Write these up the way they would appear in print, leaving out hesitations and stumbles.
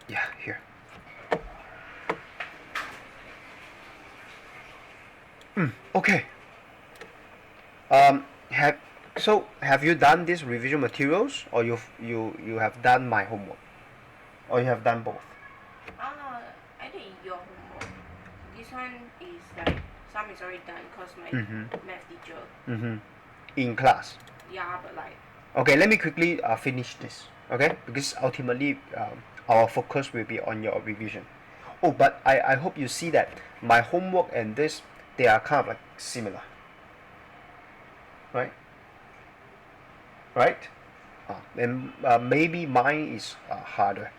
Yeah, here. Okay. Have you done these revision materials, or you have done my homework, or you have done both? I did your homework. This one is like some is already done because my math teacher. In class. Yeah, but like. Okay, let me quickly finish this. Okay, because ultimately our focus will be on your revision. Oh, but I hope you see that my homework and this, they are kind of like similar. Right? Right? And maybe mine is harder.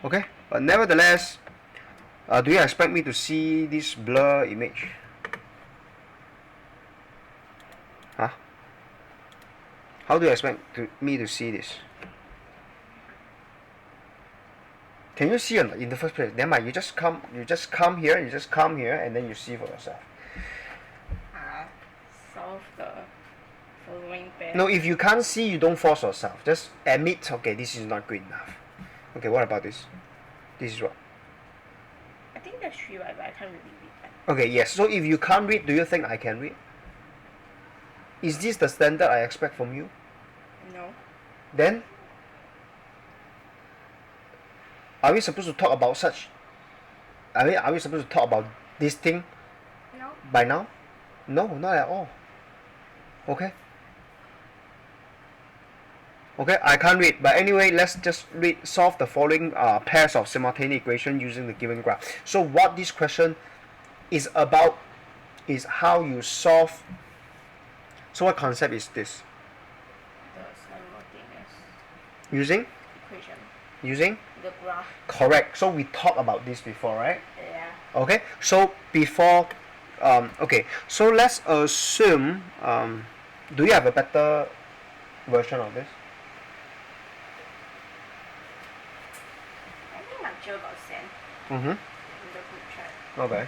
Okay, but nevertheless, do you expect me to see this blur image? Huh? How do you expect me to see this? Can you see in the first place? Never mind. You just come here. You just come here, and then you see for yourself. Solve the following pair. No, if you can't see, you don't force yourself. Just admit, okay, this is not good enough. Okay, what about this? This is what? I think that's 3, but I can't really read that. Okay, yes. So if you can't read, do you think I can read? Is this the standard I expect from you? No. Then, are we supposed to talk about such? Are we supposed to talk about this thing? No. By now? No, not at all. Okay. Okay, I can't read, but anyway, let's just solve the following pairs of simultaneous equation using the given graph. So what this question is about is how you solve. So what concept is this? The simultaneous Using? equation. Using? The graph. Correct. So we talked about this before, right? Yeah. Okay. So before, okay. So let's assume. Do you have a better version of this? I think my teacher got sent Mm-hmm. in the group chat. Okay.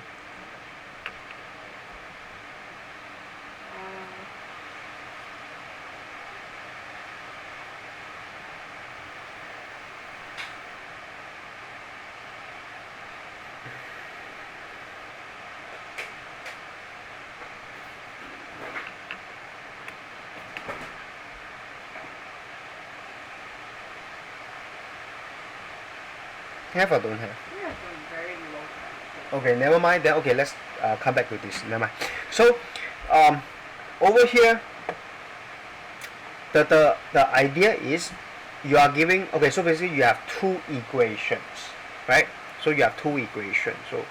Have or don't have? Yeah, from very low. Okay, never mind. Then okay, let's come back to this. Never mind. So, over here, the idea is you are giving. Okay, so basically you have two equations, right? So you have two equations. So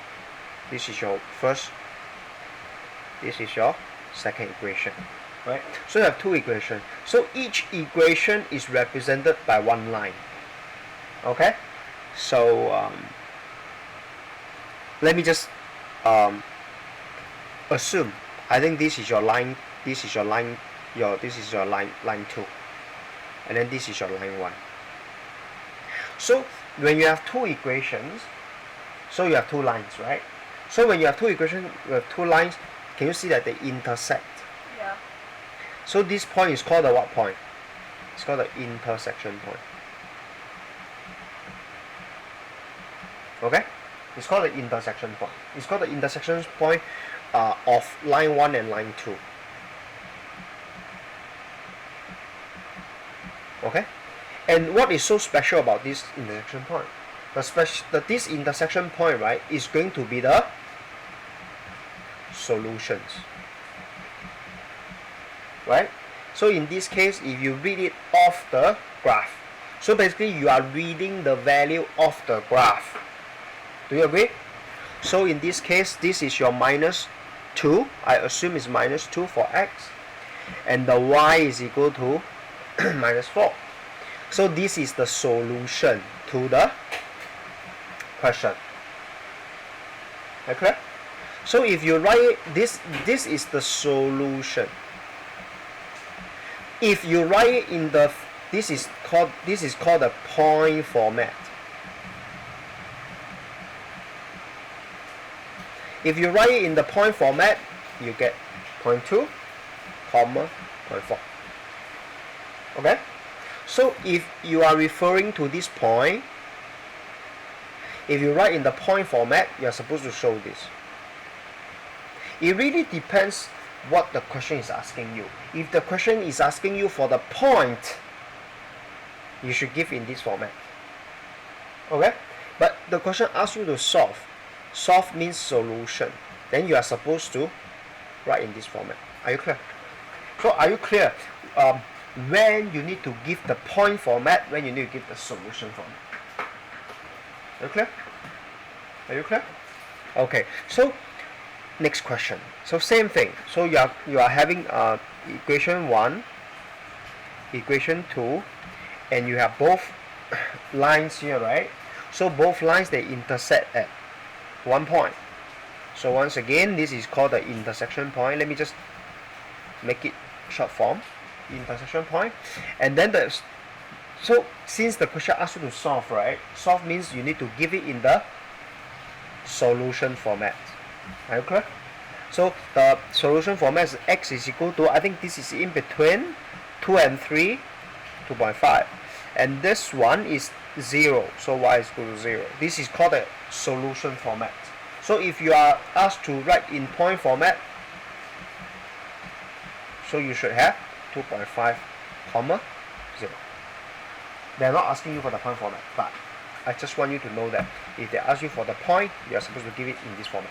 this is your first. This is your second equation, right? So you have two equations. So each equation is represented by one line. Okay. So let me just assume. I think this is your line. This is your line. This is your line 2, and then this is your line 1. So when you have two equations, so you have two lines, right? So when you have two equations with two lines, can you see that they intersect? Yeah. So this point is called the what point? It's called the intersection point. Okay? It's called the intersection point. It's called the intersection point of line 1 and line 2. Okay? And what is so special about this intersection point? This intersection point, right, is going to be the solutions. Right? So in this case, if you read it off the graph, so basically you are reading the value of the graph. Do you agree? So in this case, this is your minus 2. I assume it's minus 2 for x. And the y is equal to minus 4. So this is the solution to the question. Okay? So if you write this is the solution. If you write it in the this is called the point format. If you write it in the point format, you get 0.2, comma 0.4. Okay? So if you are referring to this point, if you write in the point format, you are supposed to show this. It really depends what the question is asking you. If the question is asking you for the point, you should give in this format. Okay? But the question asks you to solve. Solve means solution. Then you are supposed to write in this format. Are you clear? So are you clear? When you need to give the point format, when you need to give the solution format. Are you clear? Are you clear? Okay. So next question. So same thing. So you are having equation 1, equation 2, and you have both lines here, right? So both lines, they intersect at one point. So once again, this is called the intersection point. Let me just make it short form, intersection point. And then so since the question asks you to solve, right? Solve means you need to give it in the solution format. Are you clear? So the solution format is x is equal to, I think this is in between 2 and 3, 2.5. And this one is 0, so y is equal to 0. This is called the solution format. So if you are asked to write in point format, so you should have 2.5, comma 0. They are not asking you for the point format, but I just want you to know that if they ask you for the point, you are supposed to give it in this format.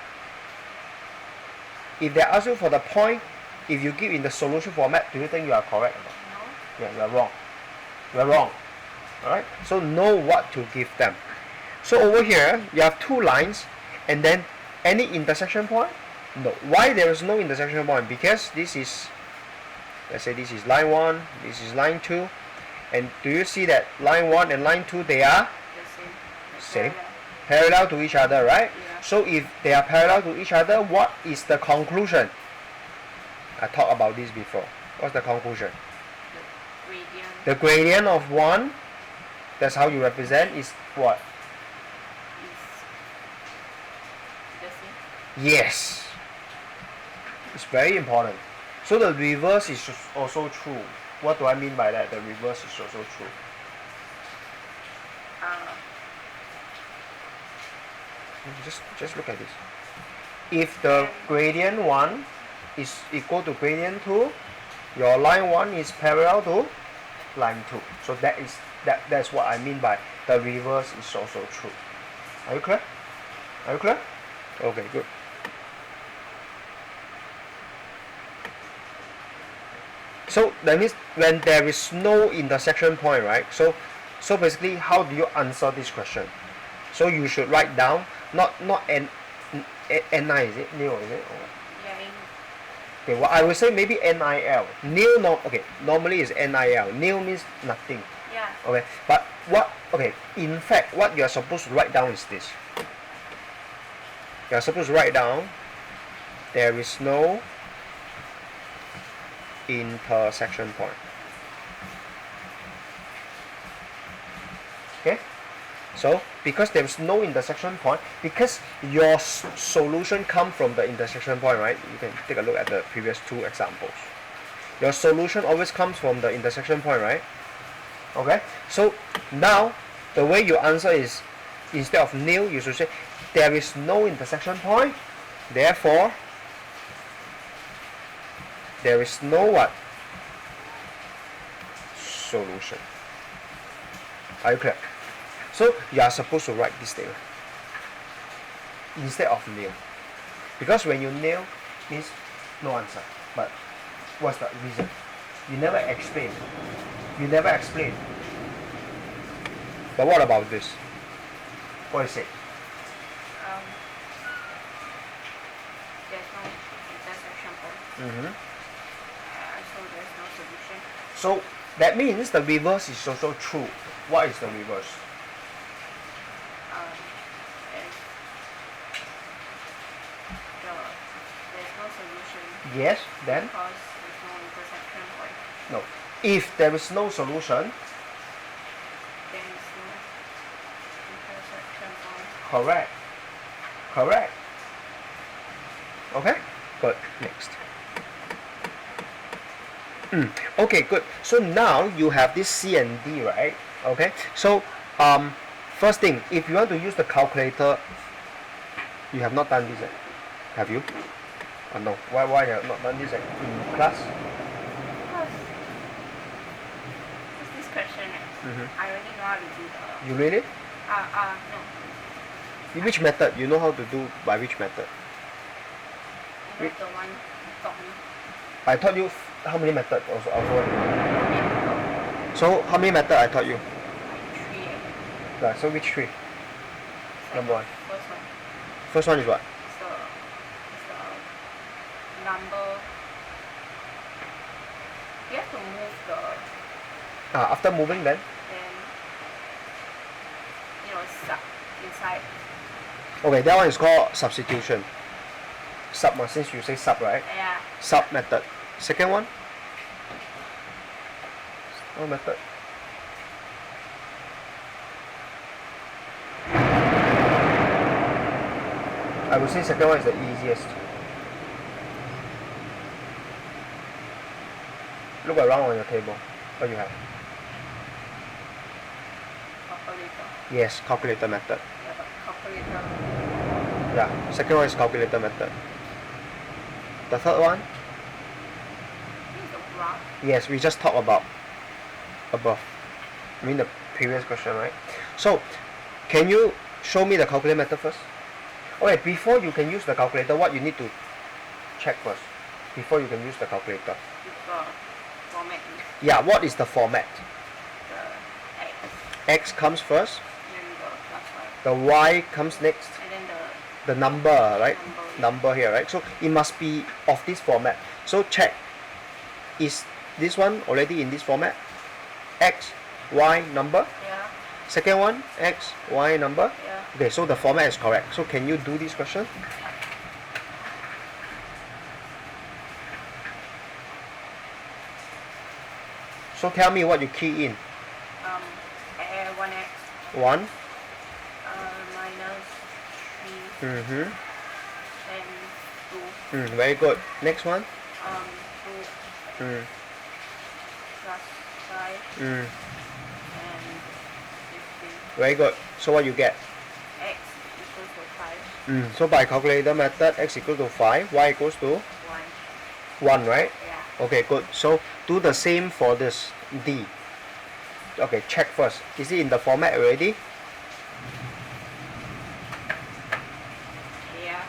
If they ask you for the point, if you give in the solution format, do you think you are correct or not? No. Yeah, you are wrong. You are wrong. Alright? So know what to give them. So over here, you have two lines, and then any intersection point? No. Why there is no intersection point? Because this is, let's say this is line 1, this is line 2, and do you see that line 1 and line 2, they are The same, parallel. parallel to each other, right? Yeah. So if they are parallel to each other, what is the conclusion? I talked about this before. What's the conclusion? The gradient The gradient of one, that's how you represent, is what? is the same. Yes. It's very important. So the reverse is also true. What do I mean by that? The reverse is also true. Just look at this. If the gradient 1 is equal to gradient 2, your line 1 is parallel to line 2. So that's what I mean by the reverse is also true. Are you clear? Are you clear? Okay, good. So that means when there is no intersection point, right? So basically, how do you answer this question? So you should write down not ni, is it? Nil, is it? Yeah. Okay, well I would say maybe nil. Nil, no, okay. Normally is nil. Nil means nothing. Yeah. Okay, but what? Okay, in fact, what you are supposed to write down is this. You are supposed to write down there is no intersection point. Okay, so because there is no intersection point, because your solution comes from the intersection point, right? You can take a look at the previous two examples. Your solution always comes from the intersection point, right? Okay, so now the way you answer is, instead of nil, you should say there is no intersection point, therefore there is no what? Solution. Are you clear? So you are supposed to write this statement instead of nil, because when you nil means no answer. But what's the reason? You never explain. You never explain. But what about this? What is it? There's no intersection point. Mm-hmm. So there's no solution. So that means the reverse is also true. What is the reverse? There's no solution. Yes, then? Because there's no intersection point. No. If there is no solution, There is no intersection point. correct. Correct. Okay? Good. Next. Okay, good. So now you have this C and D, right? Okay. So first thing, if you want to use the calculator, you have not done this, have you? No. Why you have not done this in class? Because it's this question, I already know how to do the. You really? No. Which method? You know how to do by which method? You know the one you taught me. I taught you how many methods also. Yeah. So how many methods I taught you? Like 3. Yeah, so which three? Number one. First one. First one is what? It's the number. You have to move the. After moving then? Then sub inside. Okay, that one is called substitution. Sub, since you say sub, right? Yeah. Sub method. Second one? What method? I would say second one is the easiest. Look around on your table. What you have? Calculator. Yes, calculator method. Yeah, but calculator. Yeah, second one is calculator method. The third one? This is the graph. Yes, we just talked about above. I mean the previous question, right? So, can you show me the calculator method first? Okay, before you can use the calculator, what you need to check first? Before you can use the calculator. With the format. Yeah, what is the format? The X. X comes first, And then the plus Y. the Y comes next, And then the number, right? Number. Number here, right? So it must be of this format. So check, is this one already in this format? X, Y, number. Yeah. Second one, X, Y, number. Yeah. Okay, so the format is correct. So can you do this question? So tell me what you key in. 1x. 1. Minus 3. Mm-hmm. And 2. Very good. Next one. 2 Mm. plus 5 Mm. and 15. Very good. So what you get? X equals to 5. So by calculator method, x equals to 5, y equals to 1. 1, right? Yeah. Okay, good. So do the same for this D. Okay, check first. Is it in the format already? Yeah.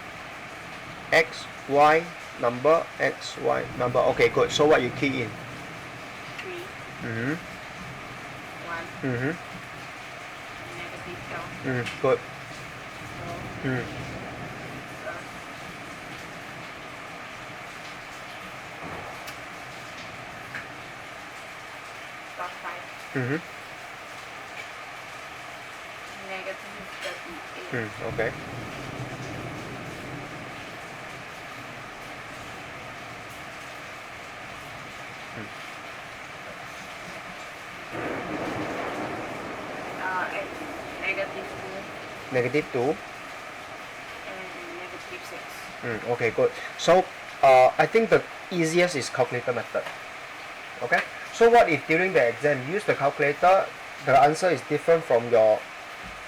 X, Y, number, X, Y, number. Okay, good. So what you key in? 3. Mm-hmm. 1. Mm-hmm. Negative 12. Good. So Mm. plus 5. Mm-hmm. Negative 38. Okay. X negative 2 Negative 2. and negative 6. Okay, good. So I think the easiest is calculator method. Okay. So what if during the exam you use the calculator, the answer is different from your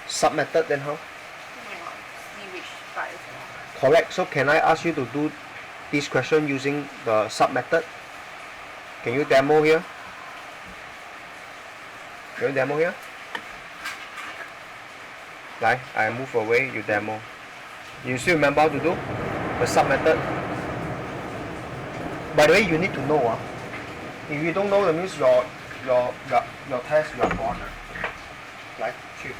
sub method? Then how? Oh my god, see which part is more. Correct. So can I ask you to do this question using the sub method? Can you demo here? Can you demo here? Like, I move away, you demo. You still remember how to do the sub method? By the way, you need to know. If you don't know, that means your test you are gone. Like, shoot.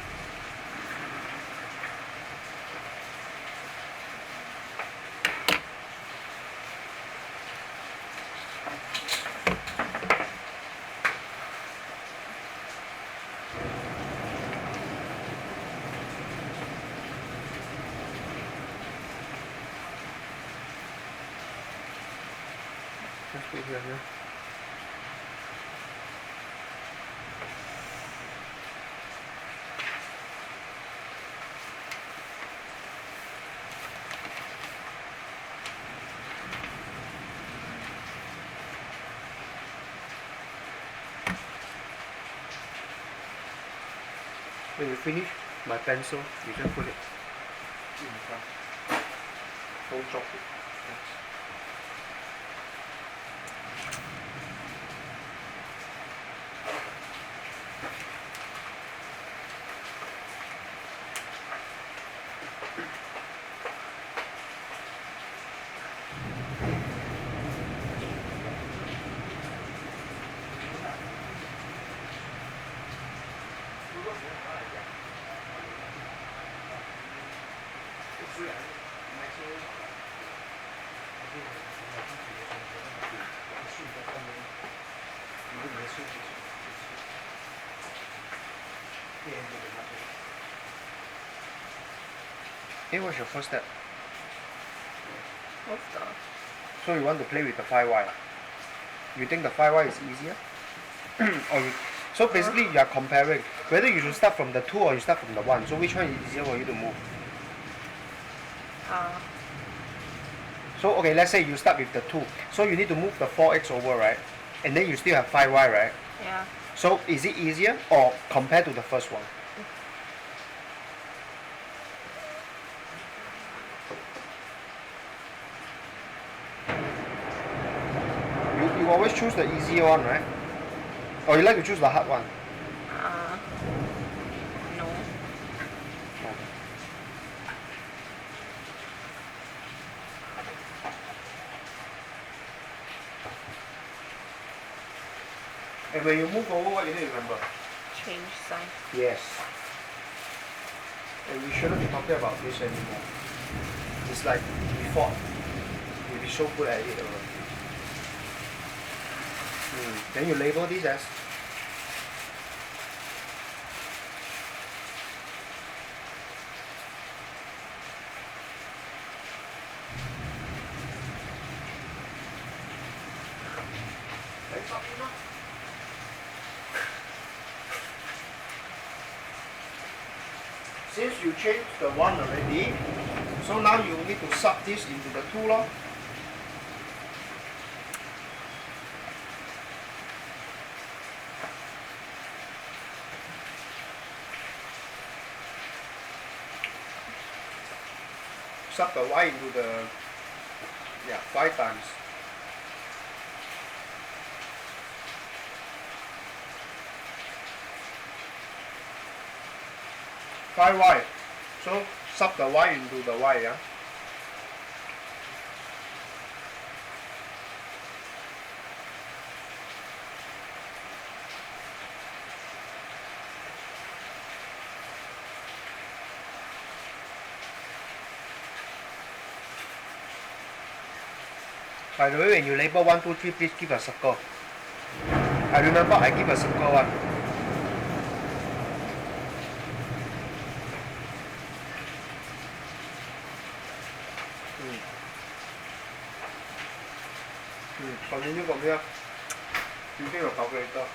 Let's put here. When you finish my pencil, you just put it in front. Don't drop it. Yes. Hey, what's your first step? What's the? So you want to play with the 5y? You think the 5y is easier? Or you, so basically you are comparing whether you should start from the 2 or you start from the 1. So which one is easier for you to move? So okay, let's say you start with the 2. So you need to move the 4x over, right? And then you still have 5y, right? Yeah. So is it easier or compared to the first one? You always choose the easier one, right? Or you like to choose the hard one? No. And when you move over, what you need to remember? Change sign. Yes. And we shouldn't be talking about this anymore. It's like we thought we'd be so good at it already. Then you label this as since you changed the 1 already, so now you need to sub this into the 2 lor. Sub the y into the 5 times 5y. So sub the y into the y, yeah. By the way, when you label 1, 2, 3, please give a circle. I remember I give a circle one. Continue from here. Using your calculator.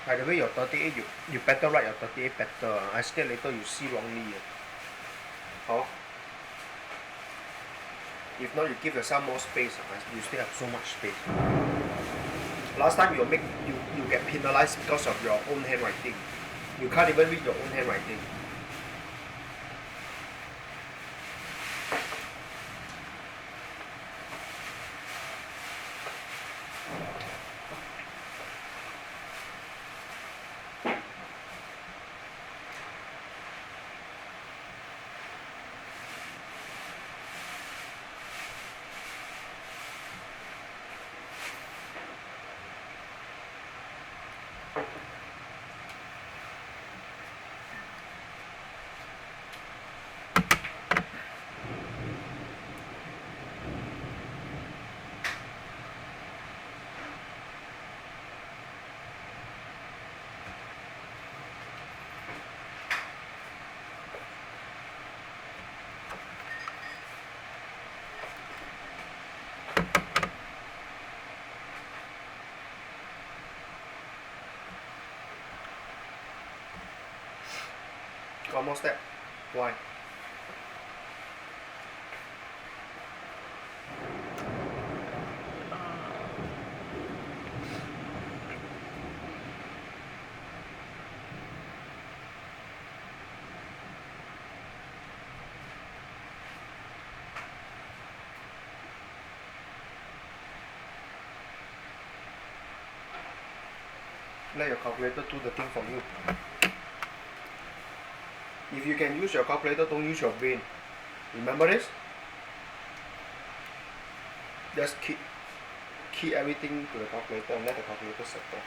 By the way, your 38, you better write your 38 better. I scared later you see wrongly. Oh. If not, you give yourself more space. You still have so much space. Last time you get penalized because of your own handwriting. You can't even read your own handwriting. One more step. Why? Let your calculator do the thing for you. If you can use your calculator, don't use your brain. Remember this? Just key everything to the calculator and let the calculator settle.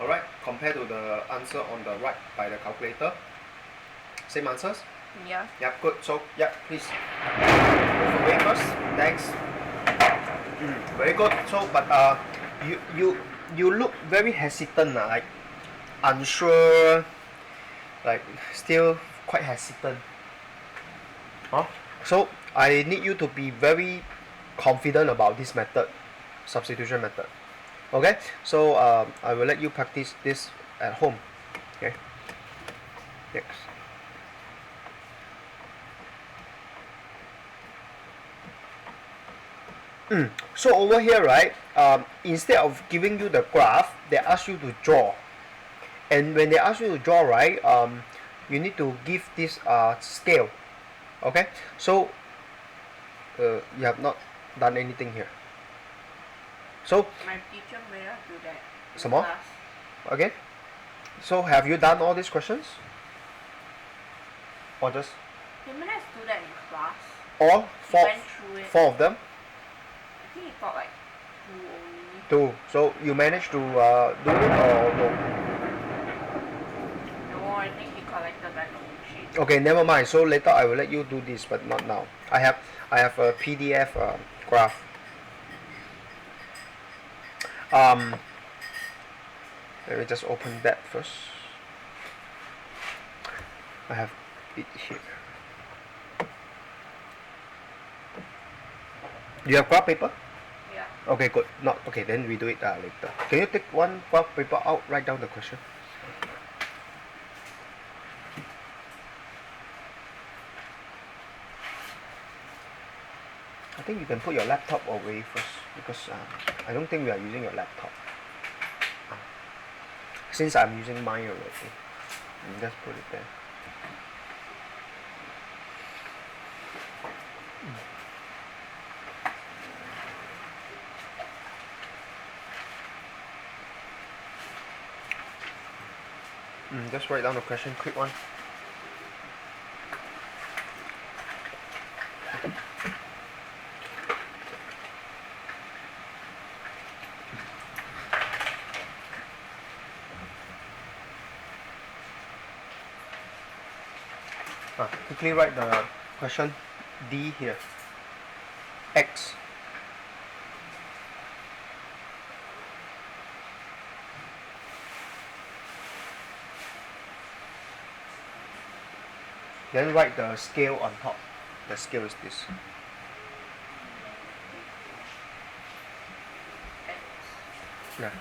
Alright, compared to the answer on the right by the calculator, same answers? Yeah. Yep, good. So, yep, please. Move away first. Thanks. Very good. So, but you look very hesitant, like unsure, like still quite hesitant. Huh? So, I need you to be very confident about this method, substitution method. Okay, so I will let you practice this at home. Okay. Next. So over here, right? Instead of giving you the graph, they ask you to draw. And when they ask you to draw, right? You need to give this scale. Okay. So you have not done anything here. So My teacher made us do that. Some more? Okay. So have you done all these questions? Or just He made us do that in class. all He went through it. 4 of them? I think he taught like 2 only. 2. So you managed to do it or no? No, I think he collected back the whole sheet. Okay, never mind. So later I will let you do this, but not now. I have a PDF graph. Let me just open that first. I have it here. Do you have graph paper? Yeah. Okay, good. Not okay. Then we do it later. Can you take one graph paper out? Write down the question. I think you can put your laptop away first because I don't think we are using your laptop. Since I'm using mine already, just put it there. Just write down the question, quick one. Quickly write the question D here. X. Then write the scale on top. The scale is this. Yeah.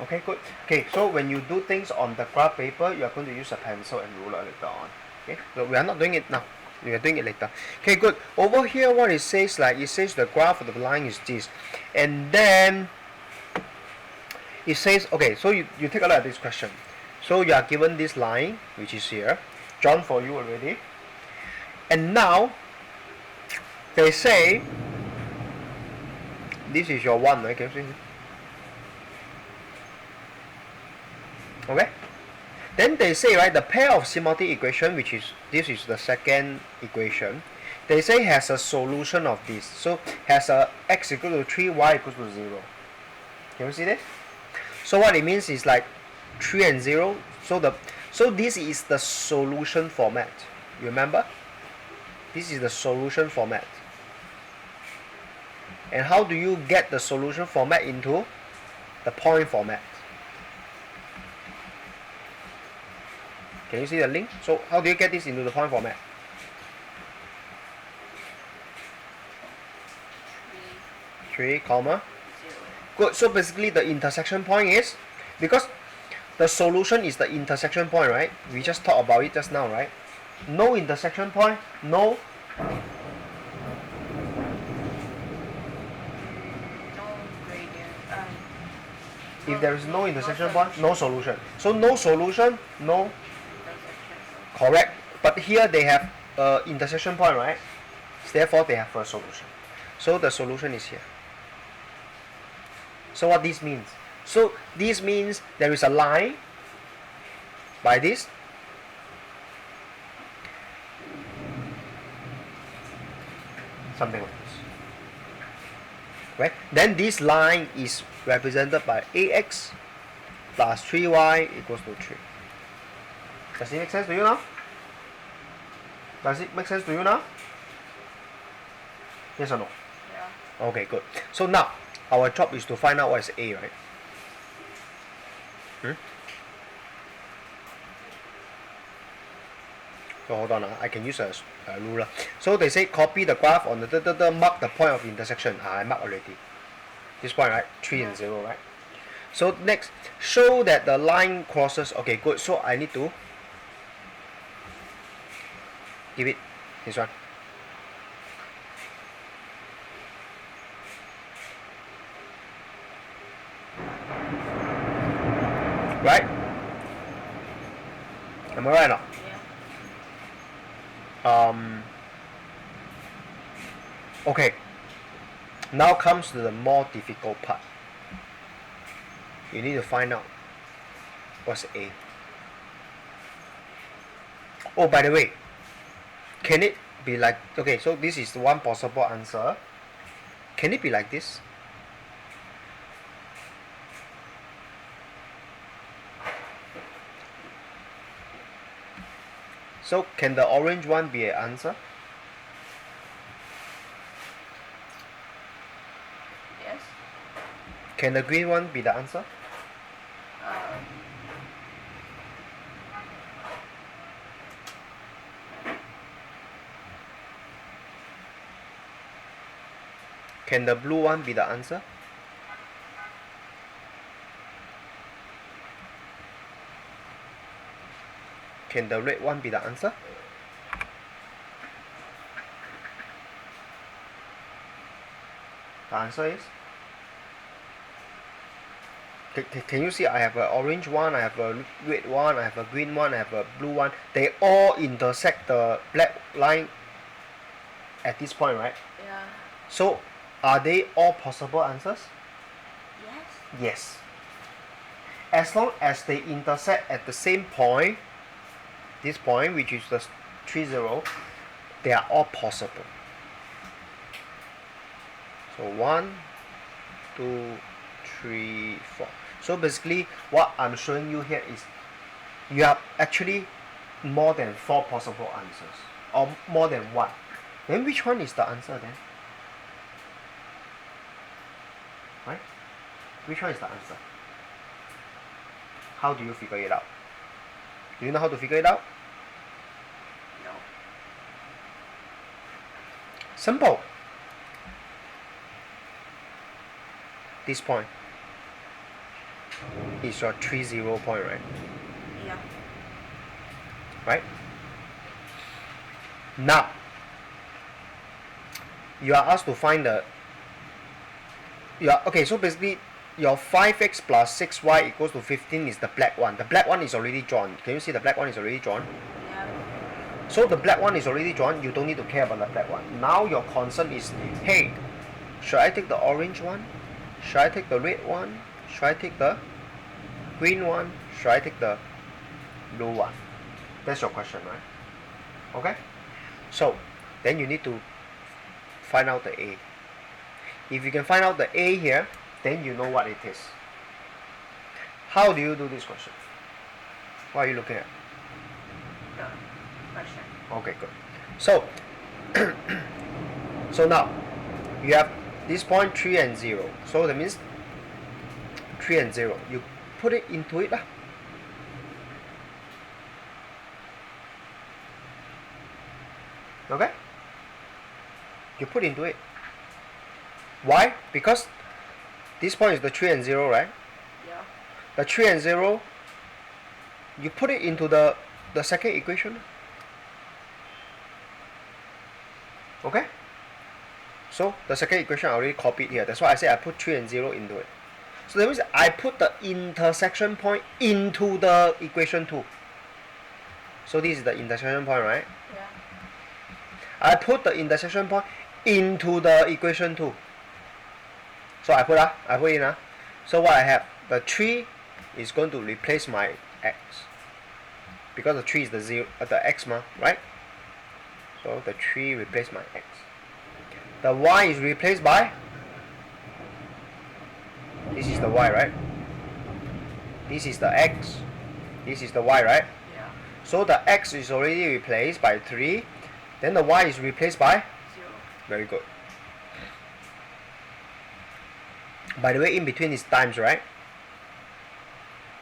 Okay, good. Okay, so when you do things on the graph paper, you are going to use a pencil and ruler later on. Okay, so we are not doing it now. We are doing it later. Okay, good. Over here, what it says, like it says the graph of the line is this, and then it says, okay, so you take a look at this question. So you are given this line, which is here, drawn for you already, and now they say this is your one, right? Can you see? Okay. Then they say, right, the pair of symmetric equation, which is this is the second equation, they say has a solution of this. So has a x equal to 3, y equals to 0. Can you see this? So what it means is like 3 and 0. So this is the solution format. You remember? This is the solution format. And how do you get the solution format into the point format? Can you see the link? So how do you get this into the point format? 3, comma. 0. Good. So basically the intersection point is, because the solution is the intersection point, right? We just talked about it just now, right? No intersection point, no. No gradient. If there is no intersection point, no solution. So no solution, no. Correct. But here they have intersection point, right? Therefore they have a solution. So the solution is here. So what this means? So this means there is a line by this. Something like this. Right? Then this line is represented by ax plus 3y equals to 3. Does it make sense to you now? Does it make sense to you now? Yes or no? Yeah. Okay, good. So now our job is to find out what is A, right? So hold on, I can use a ruler. So they say copy the graph on the mark the point of intersection. I mark already. This point, right? 3 and 0, right? So next, show that the line crosses. Okay, good. So I need to give it this one. Right? Am I right or not? Yeah. Okay. Now comes to the more difficult part. You need to find out what's A. Oh, by the way, can it be like, okay, so this is one possible answer. Can it be like this? So can the orange one be an answer? Yes. Can the green one be the answer? Can the blue one be the answer? Can the red one be the answer? The answer is? Can you see I have an orange one, I have a red one, I have a green one, I have a blue one. They all intersect the black line at this point, right? Yeah. So are they all possible answers? Yes. Yes. As long as they intersect at the same point, this point, which is the 3, 0, they are all possible. So 1, 2, 3, 4. So basically what I'm showing you here is you have actually more than 4 possible answers, or more than 1. Then which one is the answer then? Right? Which one is the answer? How do you figure it out? Do you know how to figure it out? Simple. This point is your 3, 0 point, right? Yeah. Right? Now, you are asked to find the okay, so basically your 5x plus 6y equals to 15 is the black one. The black one is already drawn. Can you see the black one is already drawn? Yeah. So the black one is already drawn. You don't need to care about the black one. Now your concern is, hey, should I take the orange one? Should I take the red one? Should I take the green one? Should I take the blue one? That's your question, right? Okay? So then you need to find out the A. If you can find out the A here, then you know what it is. How do you do this question? What are you looking at? The question. Okay, good. So, so now you have this point 3 and 0. So that means 3 and 0. You put it into it. Okay? You put into it. Why? Because this point is the 3 and 0, right? Yeah. The 3 and 0, you put it into the second equation. Okay? So the second equation I already copied here. That's why I say I put 3 and 0 into it. So that means I put the intersection point into the equation 2. So this is the intersection point, right? Yeah. I put the intersection point into the equation 2. So I put in. So what I have, the 3 is going to replace my x. Because the 3 is the x, right? So the 3 replace my x. The y is replaced by, this is the y, right? This is the x. This is the y, right? Yeah. So the x is already replaced by 3. Then the y is replaced by 0. Very good. By the way, in between is times, right?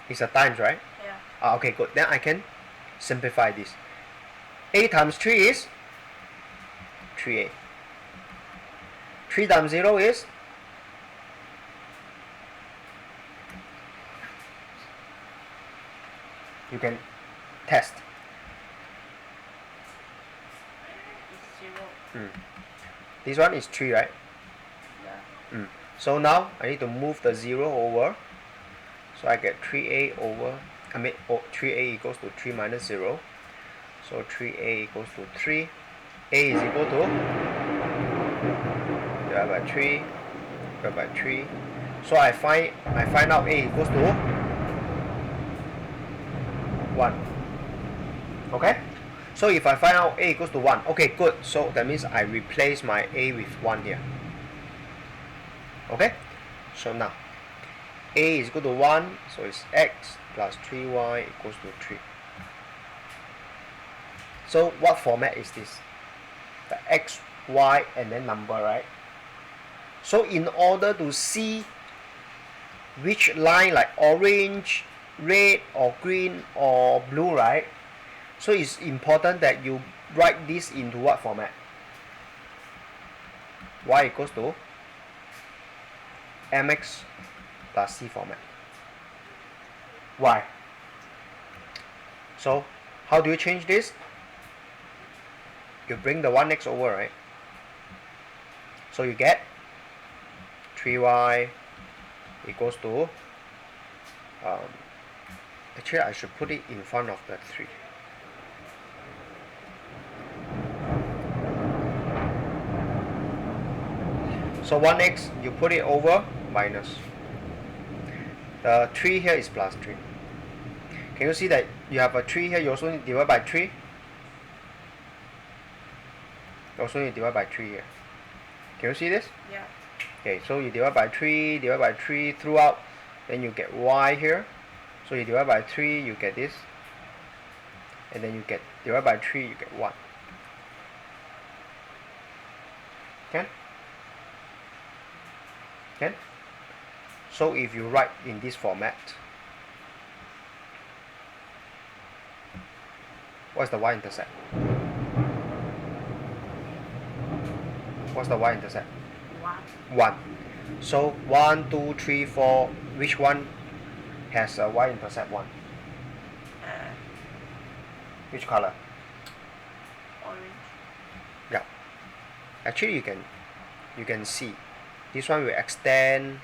It's a times, right? Yeah. Okay, good. Then I can simplify this. A times 3 is 3a. 3 times 0 is you can test. It's 0. This one is 3, right? Yeah. So now I need to move the 0 over. So I get 3a over, 3a equals to 3 minus 0. So 3a equals to 3. A is equal to divided by 3 divided by 3. So I find out a equals to 1. Okay? So if I find out a equals to 1, okay, good. So that means I replace my a with 1 here. Okay? So now a is equal to 1, so it's x plus 3y equals to 3. So what format is this? The x, y, and then number, right? So in order to see which line, like orange, red, or green, or blue, right? So it's important that you write this into what format? Y equals to mx plus c format. Why? So how do you change this? You bring the 1x over, right? So you get 3y equals to actually I should put it in front of the 3. So 1x, you put it over minus. The 3 here is plus 3. Can you see that you have a 3 here, you also need to divide by 3? You also need to divide by 3 here. Can you see this? Yeah. Okay, so you divide by 3 throughout, then you get y here. So you divide by 3, you get this. And then you get, divide by 3, you get 1. Okay? Okay? So if you write in this format, what's the y-intercept? What's the y-intercept? 1. 1. So 1, 2, 3, 4. Which one has a y-intercept 1? Which color? Orange. Yeah. Actually, you can see this one will extend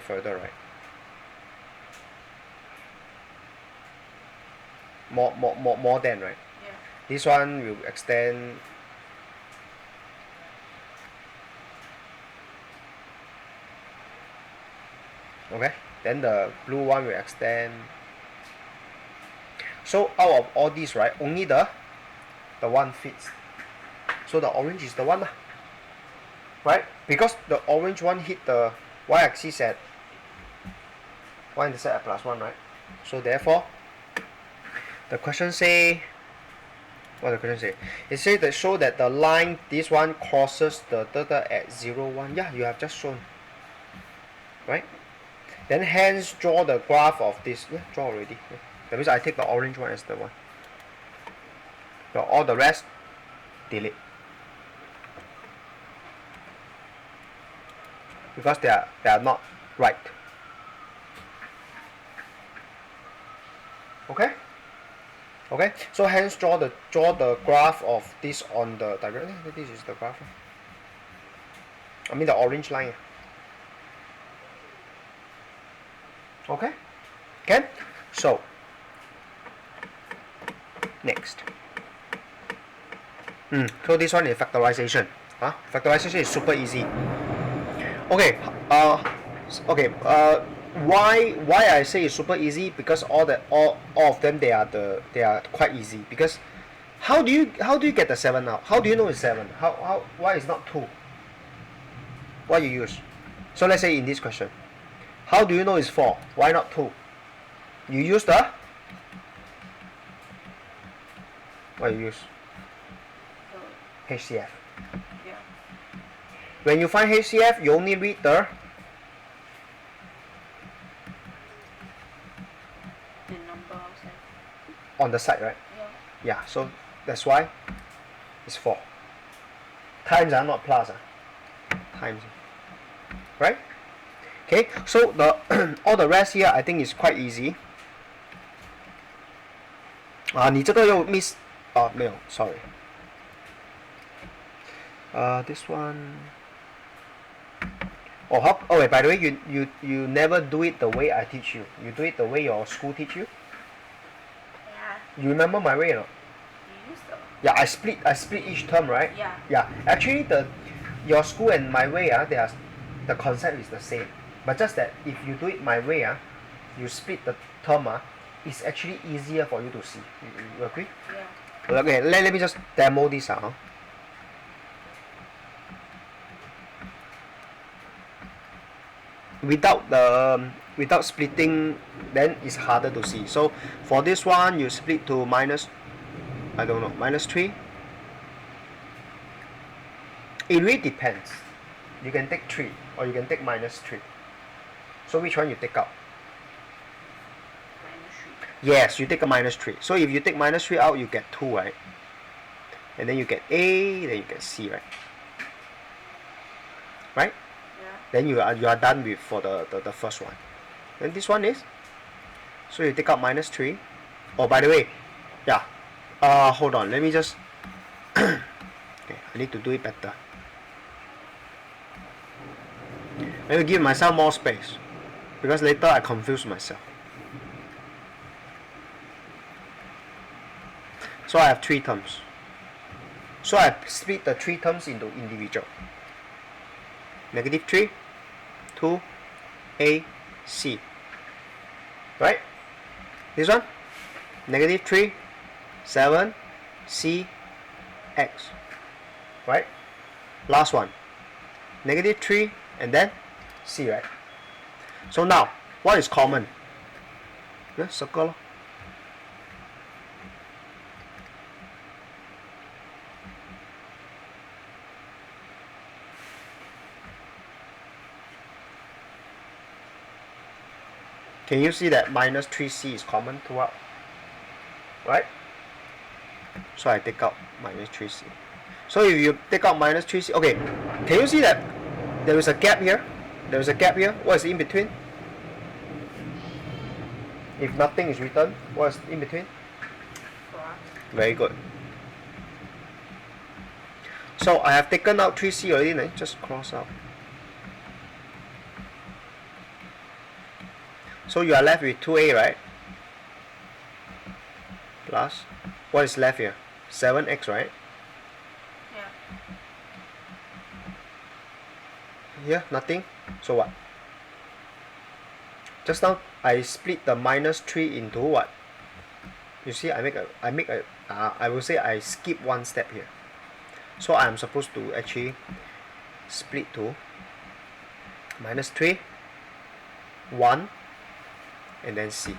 further, right? More than, right? Yeah. This one will extend. Okay, then the blue one will extend. So out of all these, right, only the one fits. So the orange is the one, right? Because the orange one hit the y-axis at y-intercept at +1, right? So therefore, the question say, what the question say? It says that show that the line, this one crosses the theta at 0, 1. Yeah, you have just shown, right? Then hence draw the graph of this. Yeah, draw already. Yeah. That means I take the orange one as the one. So all the rest, delete. Because they are not right. Okay? Okay? So hence draw the graph of this on the diagram. This is the graph. I mean the orange line. Okay? Can? So next. So this one is factorization. Factorization is super easy. Okay. Okay. Why I say it's super easy? Because all of them they are quite easy. Because how do you get the 7 out? How do you know it's 7? Why is not 2? What you use? So let's say in this question, how do you know it's 4? Why not 2? You use the what you use? HCF. Yeah. When you find HCF, you only read the number outside. on the side, right? Yeah. Yeah, so that's why it's 4. Times are not plus. Times. Right? Okay, so the all the rest here I think is quite easy. 你这个又 miss 没有 sorry. This one. Wait, by the way, you never do it the way I teach you. You do it the way your school teach you. Yeah. You remember my way or not? You used to. Yeah, I split each term, right? Yeah. Yeah. Actually, your school and my way, the concept is the same. But just that if you do it my way, you split the term, it's actually easier for you to see. You agree? Yeah. Okay, let me just demo this. Without splitting, then it's harder to see. So for this one, you split to minus, I don't know, -3. It really depends. You can take 3 or you can take -3. So which one you take out? -3. Yes, you take a -3. So if you take -3 out, you get 2, right? And then you get A, then you get C, right? Right? Yeah. Then you are done with for the first one. Then this one is, so you take out -3. Oh, by the way, yeah. Hold on. Let me just. Okay, I need to do it better. Let me give myself more space, because later I confuse myself. So I have 3 terms. So I split the 3 terms into individual. -3, 2, A, C. Right? This one? -3, 7, C, X. Right? Last one. -3 and then C, right? So now, what is common? Circle. Can you see that -3C is common throughout? Right? So I take out -3C. So if you take out minus 3c, okay, can you see that there is a gap here? There is a gap here. What is in between? If nothing is written, what is in between? Very good. So I have taken out 3c already, then just cross out. So you are left with 2a, right? Plus, what is left here? 7x, right? Yeah. Here, nothing. So what? Just now I split the minus 3 into what? You see, I will say I skip one step here. So I am supposed to actually split to minus 3, 1, and then c.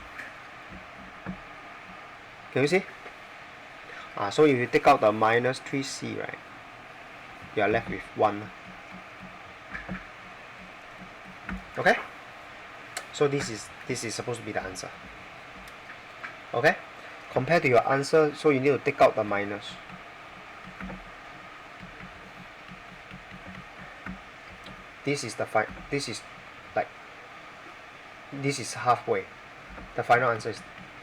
Can you see? So if you take out the minus 3c, right, you are left with 1. Okay? So this is supposed to be the answer. Okay? Compared to your answer, so you need to take out the minus. This is halfway. The final answer is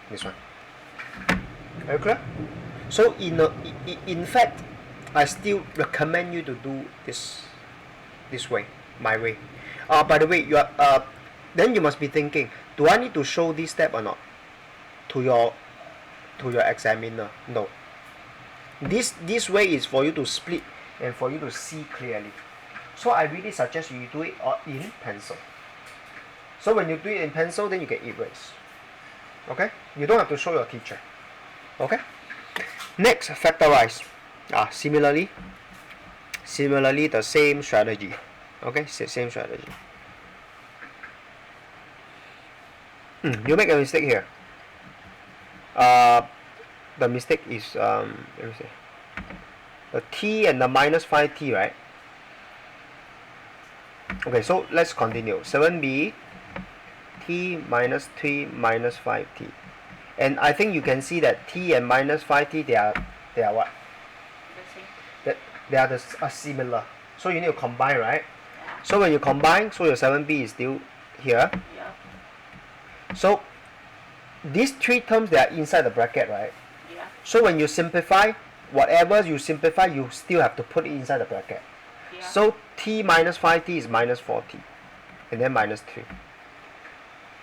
this one. Very clear? So in fact, I still recommend you to do this way, my way. By the way, then you must be thinking, do I need to show this step or not to your examiner? No. This way is for you to split and for you to see clearly. So I really suggest you do it in pencil. So when you do it in pencil, then you can erase. Okay? You don't have to show your teacher. Okay? Next, factorize. Similarly, the same strategy. Okay? Same strategy. You make a mistake here. The mistake is let me see. The t and the minus 5t, right? Okay, so let's continue. 7b t minus 3 minus 5t. And I think you can see that t and minus 5t, they are what? The same. They are similar. So you need to combine, right? Yeah. So when you combine, so your 7b is still here. Yeah. So these three terms, they are inside the bracket, right? Yeah. So when you simplify, whatever you simplify, you still have to put it inside the bracket. Yeah. So t minus 5t is minus 4t. And then minus 3.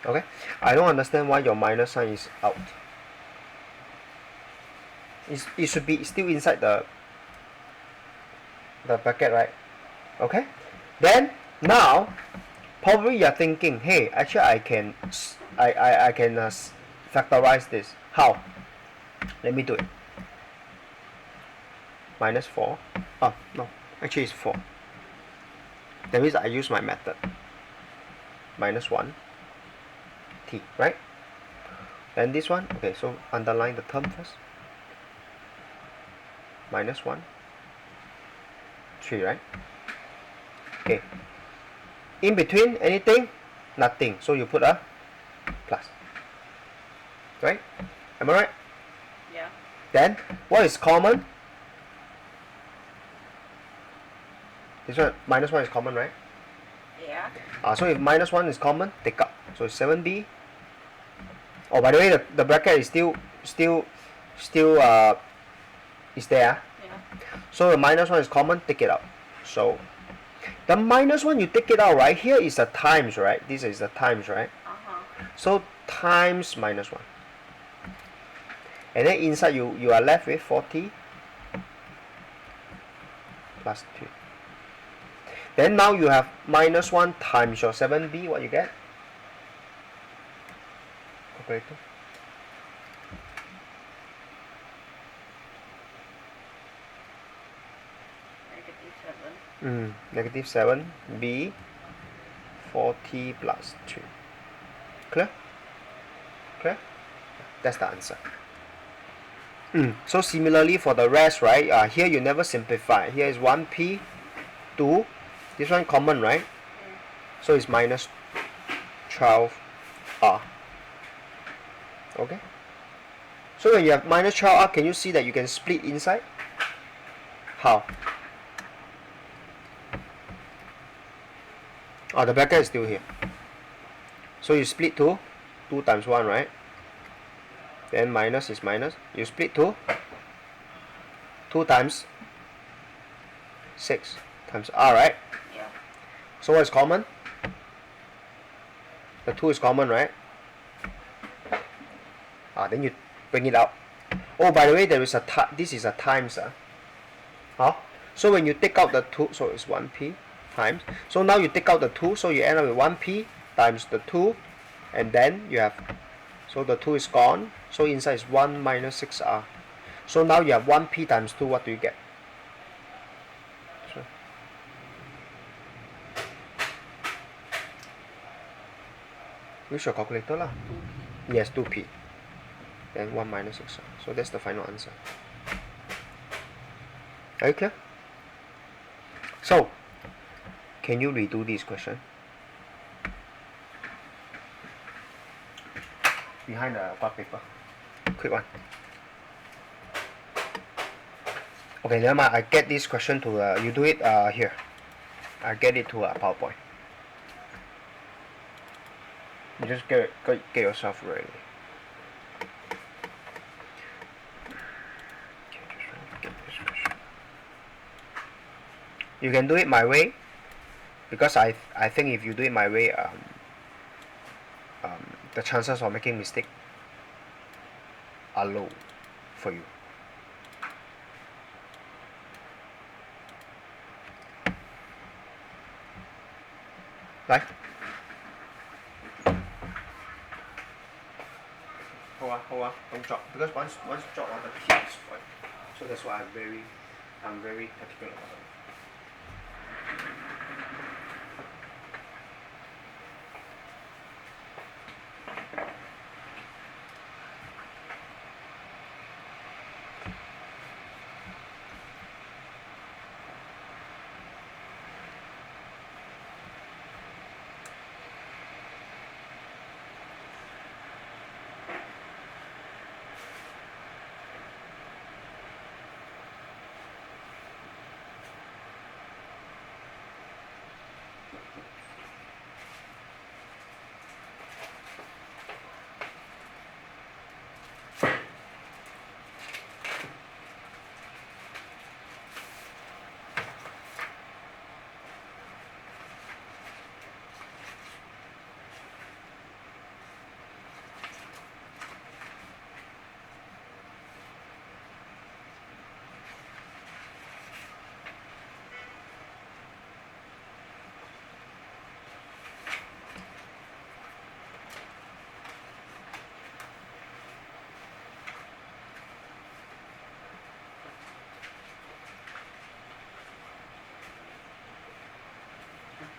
Okay? I don't understand why your minus sign is out. It should be still inside the bracket, right? Okay? Then, now, probably you are thinking, hey, actually I can factorize this. How? Let me do it. Minus 4. Oh, no. Actually it's 4. That means I use my method. Minus 1. T, right? Then this one, okay, so underline the term first. Minus 1. 3, right? Okay. In between, anything? Nothing. So you put a plus. Right? Am I right? Yeah. Then, what is common? This one, minus 1 is common, right? Yeah. So if minus 1 is common, take out. So 7b. Oh, by the way, the bracket is still is there. Yeah. So the minus 1 is common, take it out. So the minus 1, you take it out, right? Here is the times, right? This is the times, right? So times minus 1. And then inside you are left with 40 plus 2. Then now you have minus 1 times your 7b, what you get? Calculator. Negative 7 b 40 plus 2. Clear? Clear? That's the answer. So similarly for the rest, right? Here you never simplify. Here is 1p, 2. This one common, right? So it's minus 12r. Okay? So when you have minus 12r, can you see that you can split inside? How? Oh, the bracket is still here. So you split 2, 2 times 1, right? Then minus is minus. You split 2, 2 times 6 times r, right? Yeah. So what is common? The 2 is common, right? Then you bring it out. Oh, by the way, there is a this is a times. So when you take out the 2, so it's 1p times. So now you take out the 2, so you end up with 1p times the 2, and then you have, so the 2 is gone, so inside is 1 minus 6r. So now you have 1p times 2, what do you get? So, use your calculator lah. 2p. Yes, 2p. Then 1 minus 6r. So that's the final answer. Are you clear? So, can you redo this question? Behind the part paper. Quick one. Okay, never mind. I get this question to you do it here. I get it to PowerPoint. You just get yourself ready. You can do it my way, because I think if you do it my way, the chances of making mistake are low for you. Right? Hold on, don't drop. Because once drop on the key is spoiled. So that's why I'm very particular about it.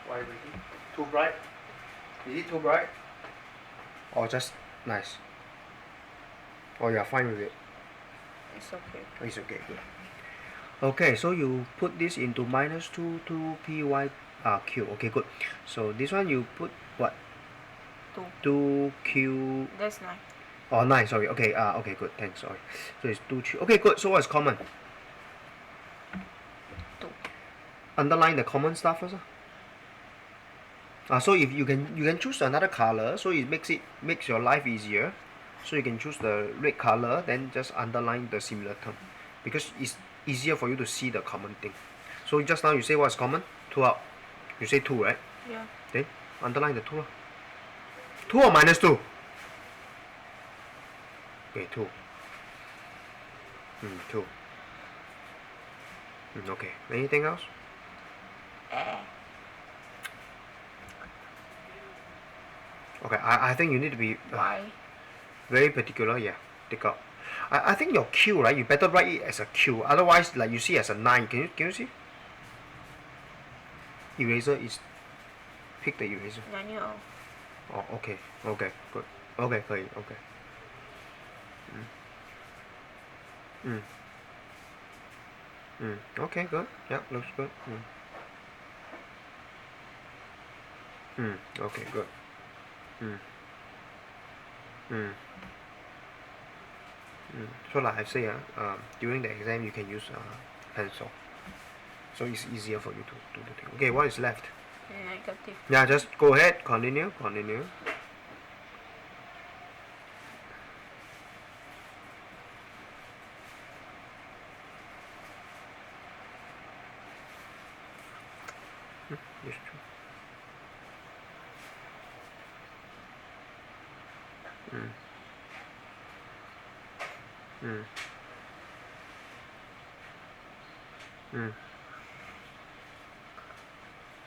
Why waiting? Too bright? Is it too bright? Or just nice? Or you are fine with it? It's okay. It's okay, good. Okay, so you put this into minus 2 q. Okay, good. So this one you put what? 2q. That's 9. Oh, 9, sorry. Okay, okay, good. Thanks, sorry. So it's 2q. Okay, good. So what's common? 2. Underline the common stuff first. So if you can choose another color, so it makes your life easier. So you can choose the red color, then just underline the similar term, because it's easier for you to see the common thing. So just now you say what's common? 2 out. You say 2, right? Yeah. Then underline the 2. 2 or minus 2? Okay, 2. 2. Okay. Anything else? Okay, I think you need to be Why? very particular. Yeah, take out. I think your Q, right? You better write it as a Q. Otherwise, like you see as a 9. Can you see? Eraser is pick the eraser. 9 哦。Oh, okay, okay, good. Okay, 可以 okay. Okay, good. Yeah, looks good. Okay, good. So like I say, during the exam you can use pencil. So it's easier for you to do the thing. Okay, what is left? Negative. Yeah, just go ahead, continue. It's true. Mm. Mm.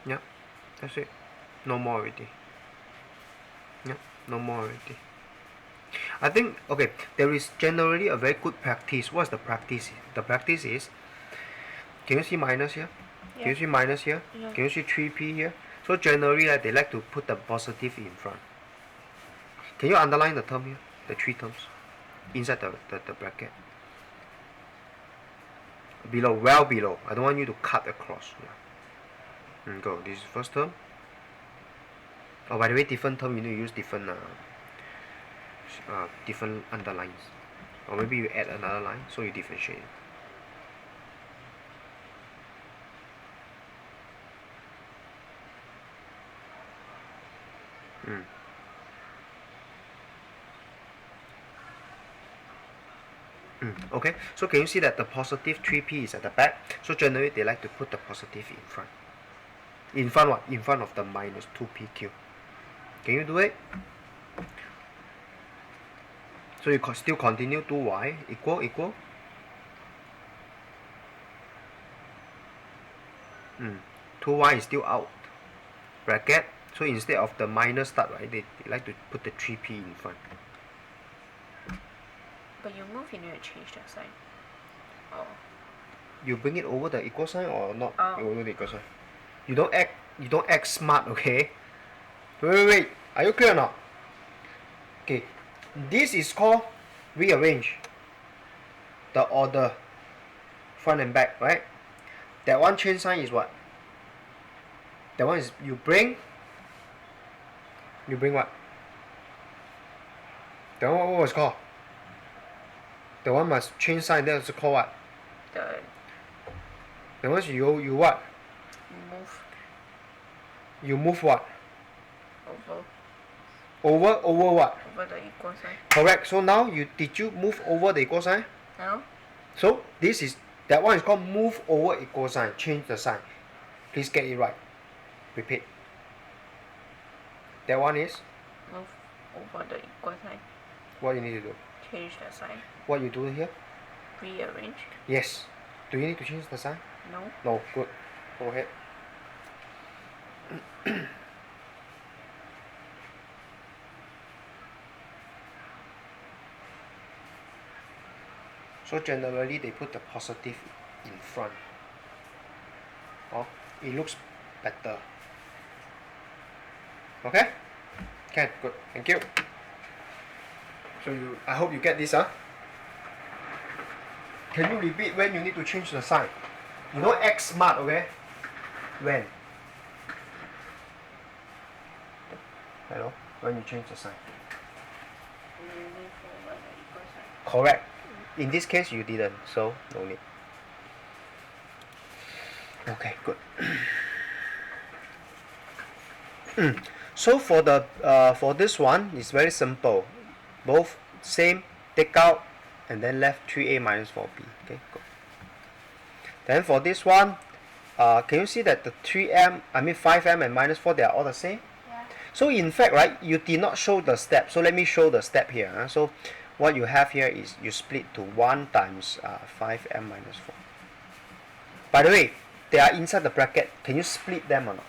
Yeah, that's it. No more already. Yeah, no more already. I think, okay, there is generally a very good practice. What's the practice? The practice is, can you see minus here? Yeah. Can you see minus here? Yeah. Can you see 3p here? So generally, they like to put the positive in front. Can you underline the term here? The three terms inside the bracket. Below, well below. I don't want you to cut across. Yeah. Go. This is first term. Oh, by the way, different term you need to use different different underlines. Or maybe you add another line so you differentiate. Okay, so can you see that the positive 3p is at the back? So generally they like to put the positive in front. In front what? In front of the minus 2pq. Can you do it? So you still continue 2y equal. 2y is still out. Bracket. So instead of the minus start, right, they like to put the 3p in front. But you move, you need to change the sign. Oh. You bring it over the equal sign or not? Oh. Over the equal sign. You don't act smart, okay? Wait. Are you clear or not? Okay. This is called rearrange the order front and back, right? That one change sign is what? That one is you bring what? That one what was called? The one must change sign, that's called what? That one you what? Move. You move what? Over what? the equal sign. Correct. So now did you move over the equal sign? No. So that one is called move over equal sign. Change the sign. Please get it right. Repeat. That one is Move over the equal sign. what you need to do. Change the sign. What you do here? Rearrange. Yes. Do you need to change the sign? No. No. Good. Go ahead. So generally they put the positive in front. Oh, it looks better. Okay? Okay, good. Thank you. So I hope you get this, huh? Can you repeat when you need to change the sign? You don't act smart, okay? When? Hello? When you change the sign. You move over the equal sign. Correct. In this case you didn't, so no need. Okay, good. So for this one, it's very simple. Both same, take out, and then left 3a minus 4b. Okay, good. Then for this one, can you see that the 5m and minus 4, they are all the same? Yeah. So in fact, right, you did not show the step. So let me show the step here. So what you have here is you split to 1 times 5m minus 4. By the way, they are inside the bracket. Can you split them or not?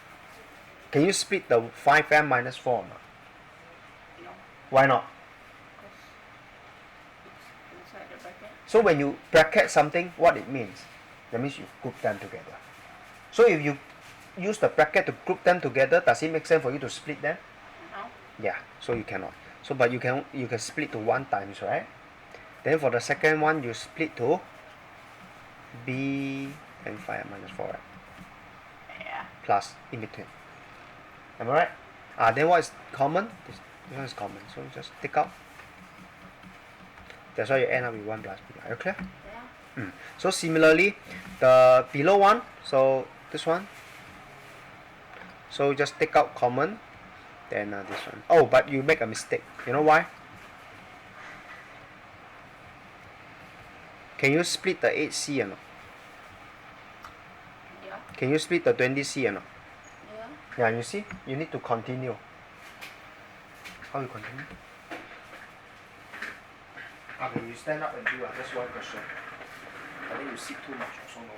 Can you split the 5m minus 4 or not? No. Why not? Because it's inside the bracket. So when you bracket something, what it means? That means you group them together. So if you use the bracket to group them together, does it make sense for you to split them? No. Yeah, so you cannot. So but you can split to 1 times, right? Then for the second one, you split to b and 5 minus 4, right? Yeah. Plus in between. Am I right? Then what is common? This one is common, so you just take out. That's why you end up with 1 plus b. Are you clear? Yeah. So similarly, the below one, so this one, so just take out common, then this one. Oh, but you make a mistake. You know why? Can you split the 8C or not? Yeah. Can you split the 20C or not? Yeah. Yeah, you see, you need to continue. How you continue? Okay, you stand up and do it. That's one question. I think you sit too much, also no use.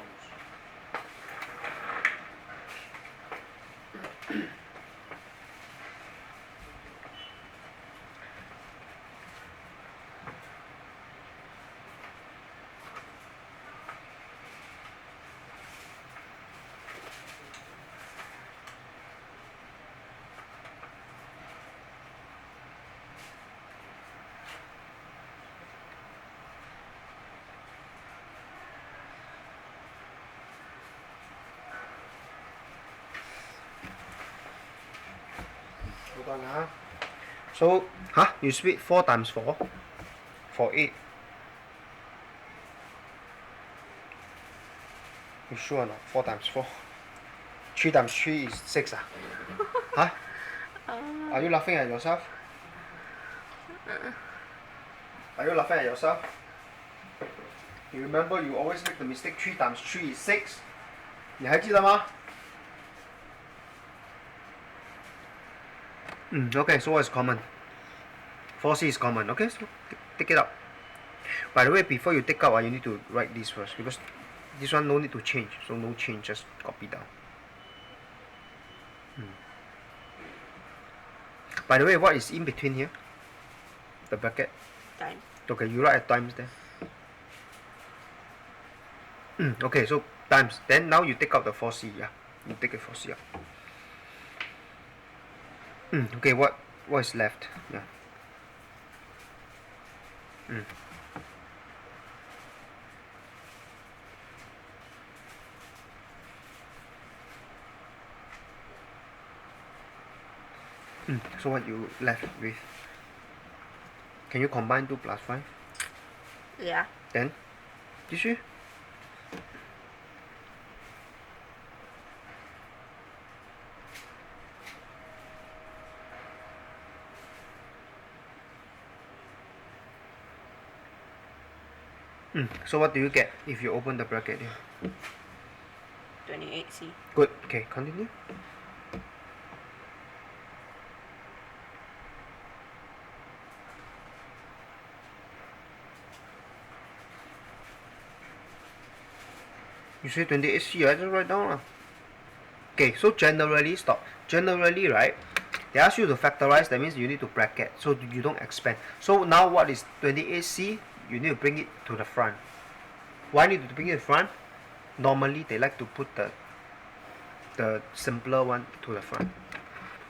Hold on. So, you split 4 times 4 for 8. You sure or not? 4 times 4. 3 times 3 is 6 Huh? Are you laughing at yourself? Are you laughing at yourself? You remember you always make the mistake 3 times 3 is 6. 你还记得吗? Okay, so what is common? 4C is common. Okay, so take it out. By the way, before you take out, you need to write this first because this one no need to change. So no change, just copy down. By the way, what is in between here? The bracket. Time. Okay, you write at times there. Okay, so times. Then now you take out the 4C. Yeah, you take it 4C out. Okay, what is left? Yeah. So what you left with? Can you combine 2 plus 5? Yeah. Then, 继续. So what do you get if you open the bracket here? 28C. Good. Okay, continue. You say 28C, I just write down. Okay, so generally, stop. Generally, right, they ask you to factorize, that means you need to bracket, so you don't expand. So now what is 28C? You need to bring it to the front. Why need to bring it to the front? Normally, they like to put the simpler one to the front.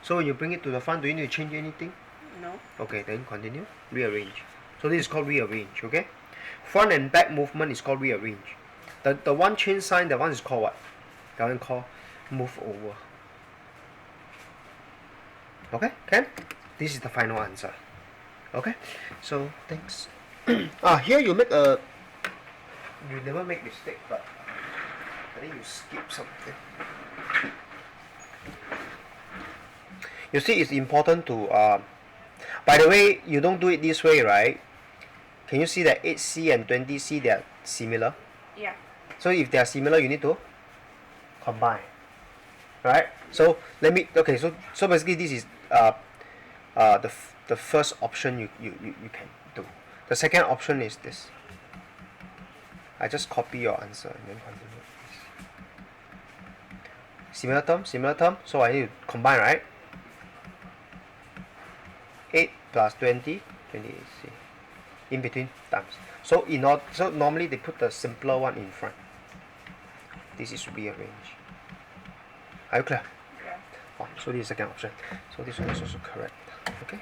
So when you bring it to the front, do you need to change anything? No. Okay, then continue. Rearrange. So this is called rearrange, okay? Front and back movement is called rearrange. The one change sign, that one is called what? That one called move over. Okay, can? This is the final answer. Okay, so thanks. Here you make a. You never make mistake, but I think you skip something. You see, it's important to. By the way, you don't do it this way, right? Can you see that 8C and 20C, they are similar? Yeah. So if they are similar, you need to combine, right? So let me. Okay, so basically this is the first option you can do. The second option is this. I just copy your answer and then continue. Similar term. So I need to combine, right? 8 plus 20, 28C. In between times. So so normally they put the simpler one in front. This is rearrange. Are you clear? Yeah. So this is the second option. So this one is also correct. Okay.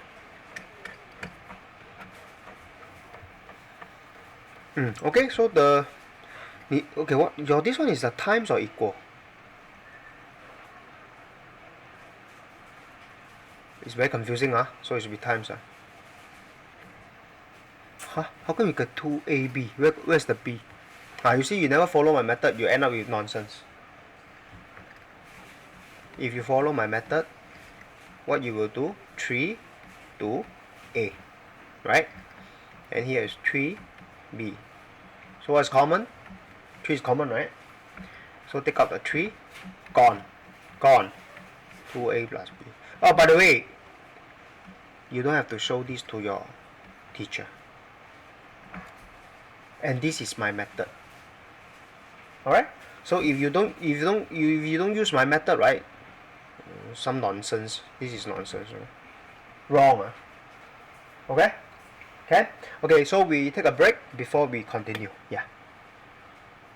Okay. So what this one is the times or equal? It's very confusing, so it should be times. How come you get 2AB? Where's the B? You see, you never follow my method, you end up with nonsense. If you follow my method, what you will do, 3 to A, right? And here is 3B. So what's common? 3 is common, right? So take out the 3, gone, 2A plus B. Oh, by the way, you don't have to show this to your teacher. And this is my method. Alright? So if you don't use my method, right? Some nonsense. This is nonsense. Right? Wrong. Okay? Okay? Okay, so we take a break before we continue. Yeah.